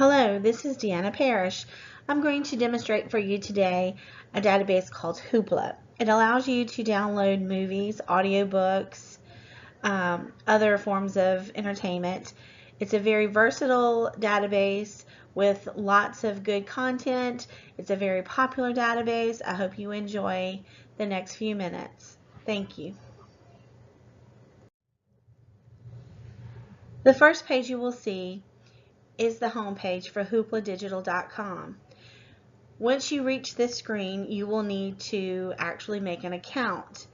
Hello, this is Deanna Parrish. I'm going to demonstrate for you today a database called Hoopla. It allows you to download movies, audiobooks, other forms of entertainment. It's a very versatile database with lots of good content. It's a very popular database. I hope you enjoy the next few minutes. Thank you. The first page you will see is the home page for hoopladigital.com. Once you reach this screen, you will need to actually make an account.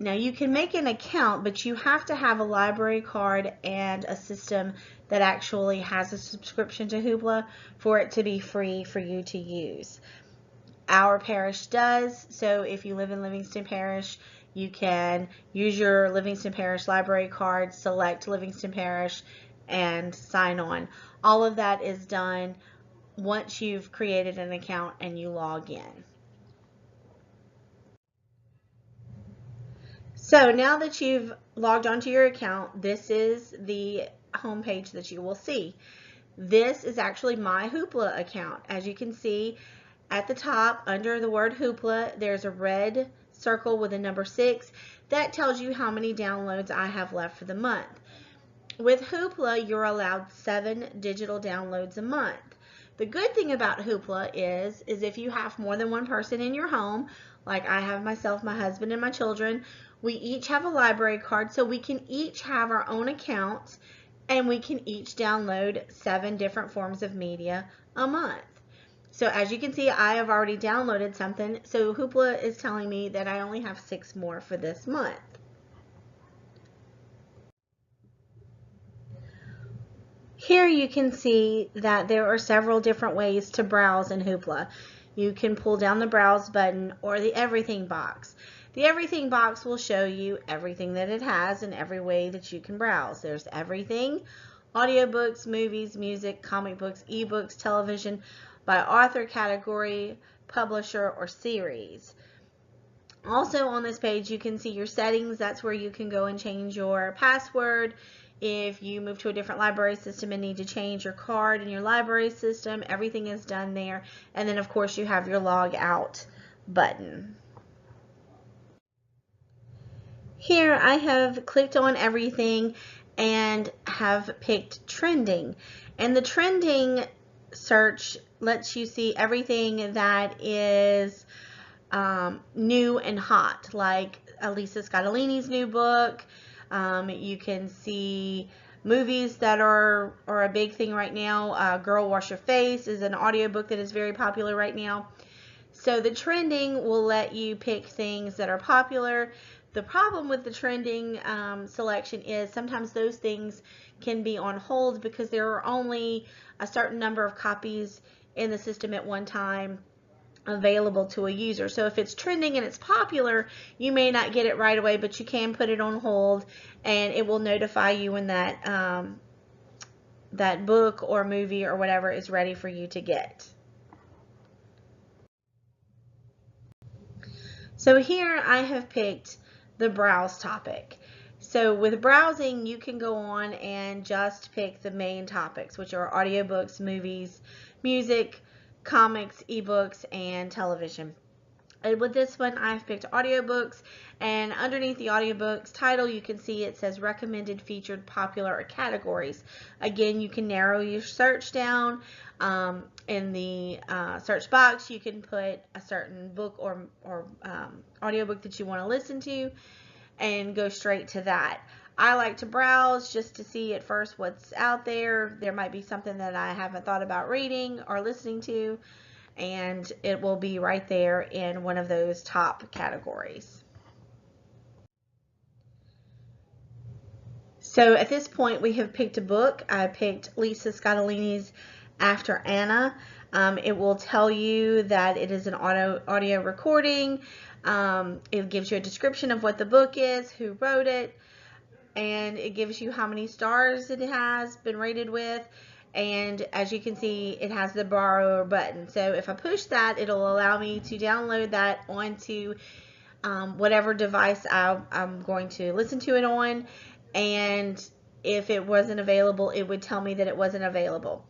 Now you can make an account, but you have to have a library card and a system that actually has a subscription to Hoopla for it to be free for you to use. Our parish does, so if you live in Livingston Parish, you can use your Livingston Parish library card, select Livingston Parish, and sign on. All of that is done once you've created an account and you log in. So now that you've logged onto your account, this is the home page that you will see. This is actually my Hoopla account. As you can see at the top under the word Hoopla, there's a red circle with a number 6. That tells you how many downloads I have left for the month. With Hoopla, you're allowed 7 digital downloads a month. The good thing about Hoopla is if you have more than one person in your home, like I have myself, my husband, and my children, we each have a library card, so we can each have our own account, and we can each download 7 different forms of media a month. So as you can see, I have already downloaded something, so Hoopla is telling me that I only have 6 more for this month. Here you can see that there are several different ways to browse in Hoopla. You can pull down the browse button or the everything box. The everything box will show you everything that it has and every way that you can browse. There's everything: audiobooks, movies, music, comic books, ebooks, television, by author, category, publisher, or series. Also on this page you can see your settings. That's where you can go and change your password. If you move to a different library system and need to change your card in your library system, everything is done there. And then of course you have your log out button. Here I have clicked on everything and have picked trending. And the trending search lets you see everything that is new and hot, like Elisa Scottolini's new book. You can see movies that are a big thing right now. Girl Wash Your Face is an audiobook that is very popular right now. So the trending will let you pick things that are popular. The problem with the trending selection is sometimes those things can be on hold because there are only a certain number of copies in the system at one time available to a user. So if it's trending and it's popular, you may not get it right away, but you can put it on hold and it will notify you when that that book or movie or whatever is ready for you to get. So here I have picked the browse topic. So with browsing, you can go on and just pick the main topics, which are audiobooks, movies, music, comics, ebooks, and television. And with this one, I've picked audiobooks, and underneath the audiobooks title, you can see it says recommended, featured, popular, or categories. Again, you can narrow your search down. In the search box, you can put a certain book or audiobook that you want to listen to and go straight to that. I like to browse just to see at first what's out there. There might be something that I haven't thought about reading or listening to, and it will be right there in one of those top categories. So at this point we have picked a book. I picked Lisa Scottolini's After Anna. It will tell you that it is an audio recording. It gives you a description of what the book is, who wrote it, and it gives you how many stars it has been rated with. And as you can see, it has the borrow button. So if I push that, it'll allow me to download that onto whatever device I'm going to listen to it on. And if it wasn't available, it would tell me that it wasn't available.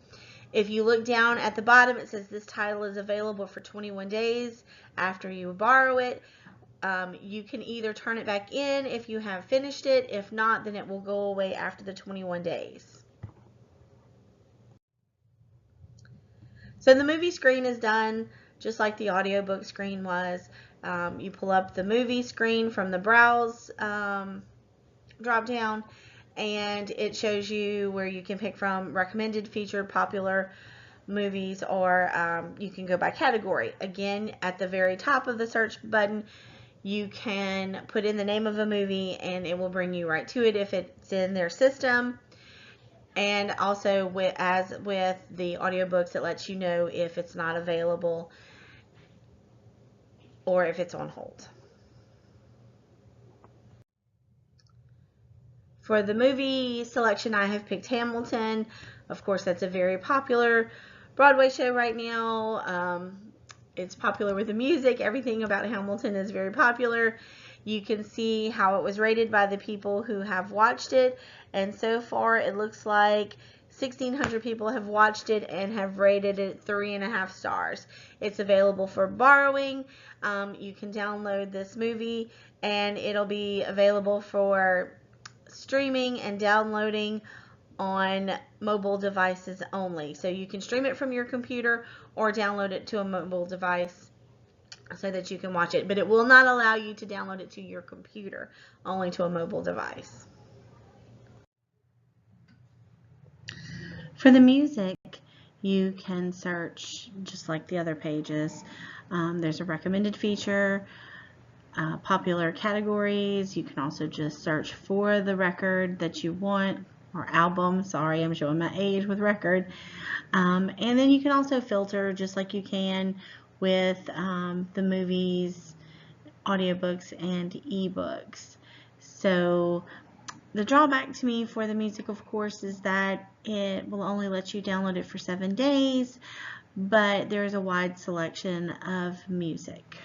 If you look down at the bottom, it says this title is available for 21 days after you borrow it. You can either turn it back in if you have finished it. If not, then it will go away after the 21 days. So the movie screen is done just like the audiobook screen was. You pull up the movie screen from the browse drop down, and it shows you where you can pick from recommended, featured, popular movies, or you can go by category. Again, at the very top of the search button, you can put in the name of a movie and it will bring you right to it if it's in their system. And also, as with the audiobooks, it lets you know if it's not available or if it's on hold. For the movie selection, I have picked Hamilton. Of course, that's a very popular Broadway show right now. It's popular with the music. Everything about Hamilton is very popular. You can see how it was rated by the people who have watched it. And so far, it looks like 1,600 people have watched it and have rated it 3.5 stars. It's available for borrowing. You can download this movie and it'll be available for streaming and downloading on mobile devices only. So you can stream it from your computer or download it to a mobile device so that you can watch it. But it will not allow you to download it to your computer, only to a mobile device. For the music, you can search just like the other pages. There's a recommended feature, popular categories. You can also just search for the record that you want, or album. Sorry, I'm showing my age with record. And then you can also filter just like you can with the movies, audiobooks, and ebooks. So the drawback to me for the music, of course, is that it will only let you download it for 7 days, but there's a wide selection of music.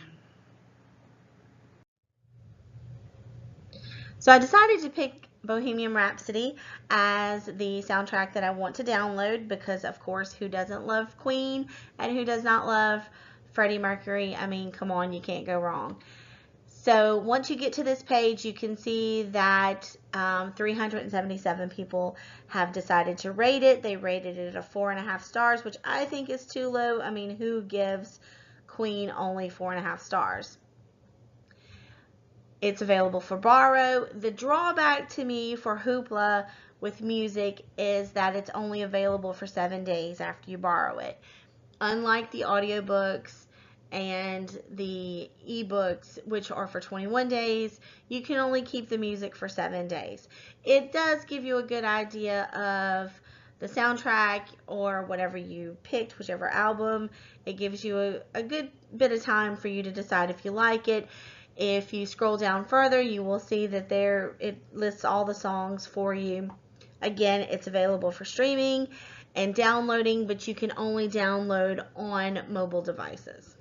So I decided to pick Bohemian Rhapsody as the soundtrack that I want to download because, of course, who doesn't love Queen and who does not love Freddie Mercury? I mean, come on, you can't go wrong. So once you get to this page, you can see that 377 people have decided to rate it. They rated it a 4.5 stars, which I think is too low. I mean, who gives Queen only 4.5 stars? It's available for borrow. The drawback to me for Hoopla with music is that it's only available for 7 days after you borrow it. Unlike the audiobooks and the ebooks, which are for 21 days, you can only keep the music for 7 days. It does give you a good idea of the soundtrack or whatever you picked, whichever album. It gives you a good bit of time for you to decide if you like it. If you scroll down further, you will see that it lists all the songs for you. Again, it's available for streaming and downloading, but you can only download on mobile devices.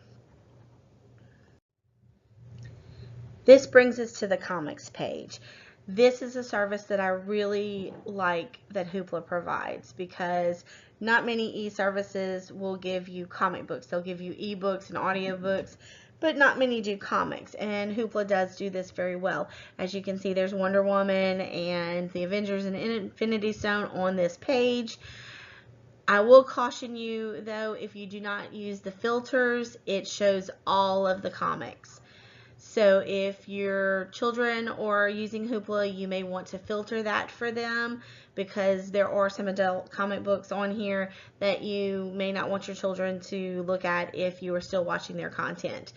This brings us to the comics page. This is a service that I really like that Hoopla provides because not many e-services will give you comic books. They'll give you ebooks and audiobooks, but not many do comics, and Hoopla does do this very well. As you can see, there's Wonder Woman and the Avengers and Infinity Stone on this page. I will caution you, though, if you do not use the filters, it shows all of the comics. So if your children are using Hoopla, you may want to filter that for them because there are some adult comic books on here that you may not want your children to look at if you are still watching their content.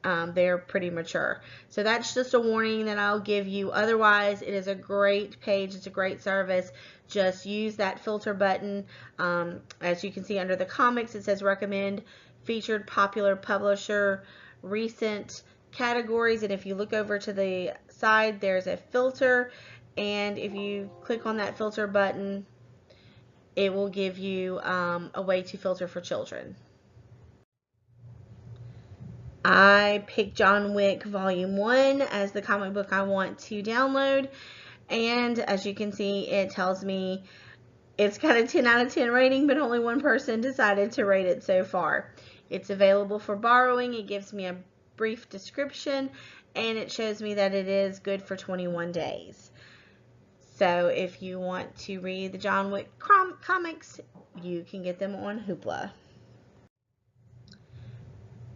They're pretty mature. So that's just a warning that I'll give you. Otherwise, it is a great page. It's a great service. Just use that filter button. As you can see under the comics, it says recommend, featured, popular, publisher, recent, categories, and if you look over to the side, there's a filter, and if you click on that filter button, it will give you a way to filter for children. I picked John Wick Volume 1 as the comic book I want to download, and as you can see, it tells me It's got a 10 out of 10 rating, but only one person decided to rate it so far. It's available for borrowing. It gives me a brief description, and it shows me that it is good for 21 days. So if you want to read the John Wick comics, you can get them on Hoopla.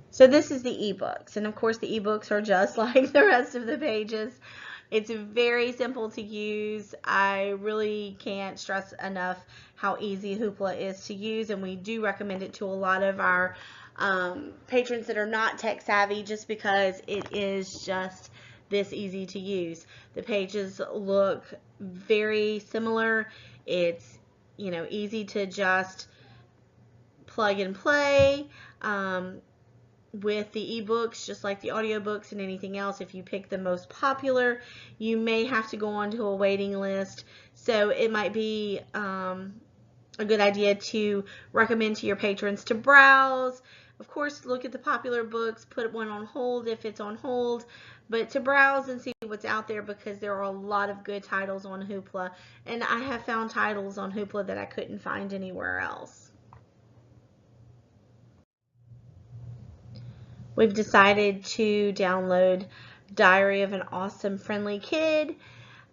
So this is the ebooks, and of course the ebooks are just like the rest of the pages. It's very simple to use. I really can't stress enough how easy Hoopla is to use, and we do recommend it to a lot of our patrons that are not tech savvy, just because it is just this easy to use. The pages look very similar. It's, you know, easy to just plug and play. With the ebooks, just like the audiobooks and anything else, if you pick the most popular, you may have to go onto a waiting list. So it might be a good idea to recommend to your patrons to browse. Of course, look at the popular books, put one on hold if it's on hold, but to browse and see what's out there, because there are a lot of good titles on Hoopla, and I have found titles on Hoopla that I couldn't find anywhere else. We've decided to download Diary of an Awesome Friendly Kid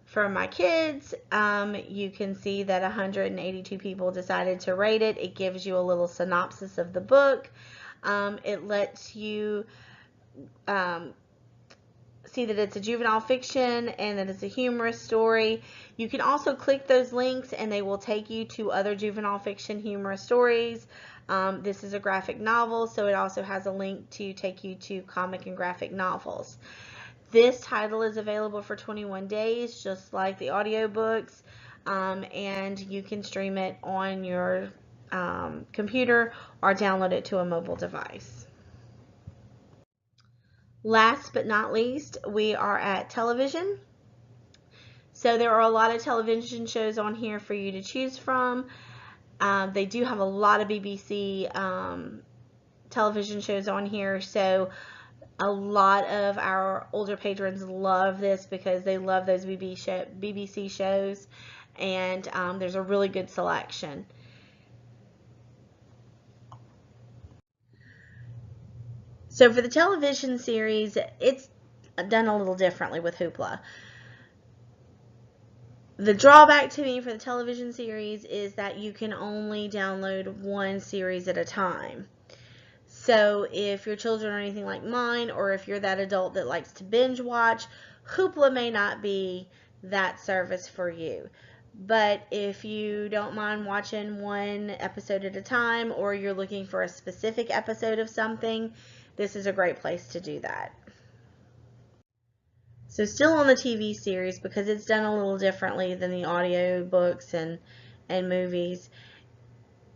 for my kids. You can see that 182 people decided to rate it. It gives you a little synopsis of the book. It lets you see that it's a juvenile fiction and that it's a humorous story. You can also click those links and they will take you to other juvenile fiction humorous stories. This is a graphic novel, so it also has a link to take you to comic and graphic novels. This title is available for 21 days, just like the audiobooks, and you can stream it on your computer or download it to a mobile device. Last but not least, we are at television. So there are a lot of television shows on here for you to choose from. They do have a lot of BBC television shows on here, so a lot of our older patrons love this because they love those BBC shows, and there's a really good selection. So for the television series, it's done a little differently with Hoopla. The drawback to me for the television series is that you can only download one series at a time. So if your children are anything like mine, or if you're that adult that likes to binge watch, Hoopla may not be that service for you. But if you don't mind watching one episode at a time, or you're looking for a specific episode of something, this is a great place to do that. So still on the TV series, because it's done a little differently than the audio books and movies,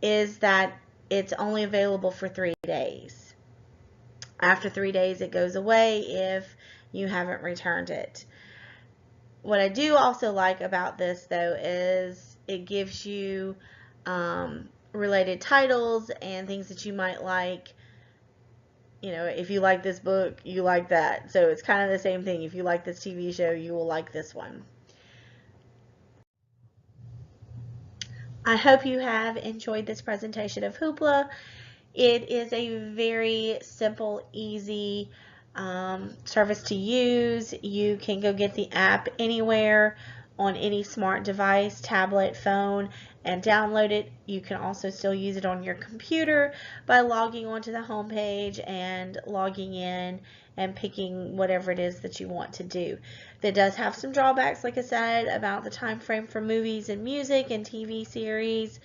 is that it's only available for 3 days. After 3 days, it goes away if you haven't returned it. What I do also like about this, though, is it gives you related titles and things that you might like. You know, if you like this book, you like that. So it's kind of the same thing. If you like this TV show, you will like this one. I hope you have enjoyed this presentation of Hoopla. It is a very simple, easy service to use. You can go get the app anywhere on any smart device, tablet, phone, and download it. You can also still use it on your computer by logging onto the home page and logging in and picking whatever it is that you want to do. That does have some drawbacks, like I said, about the time frame for movies and music and TV series,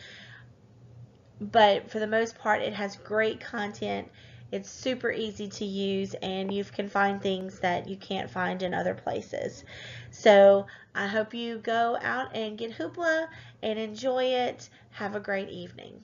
but for the most part it has great content. It's super easy to use, and you can find things that you can't find in other places. So I hope you go out and get Hoopla and enjoy it. Have a great evening.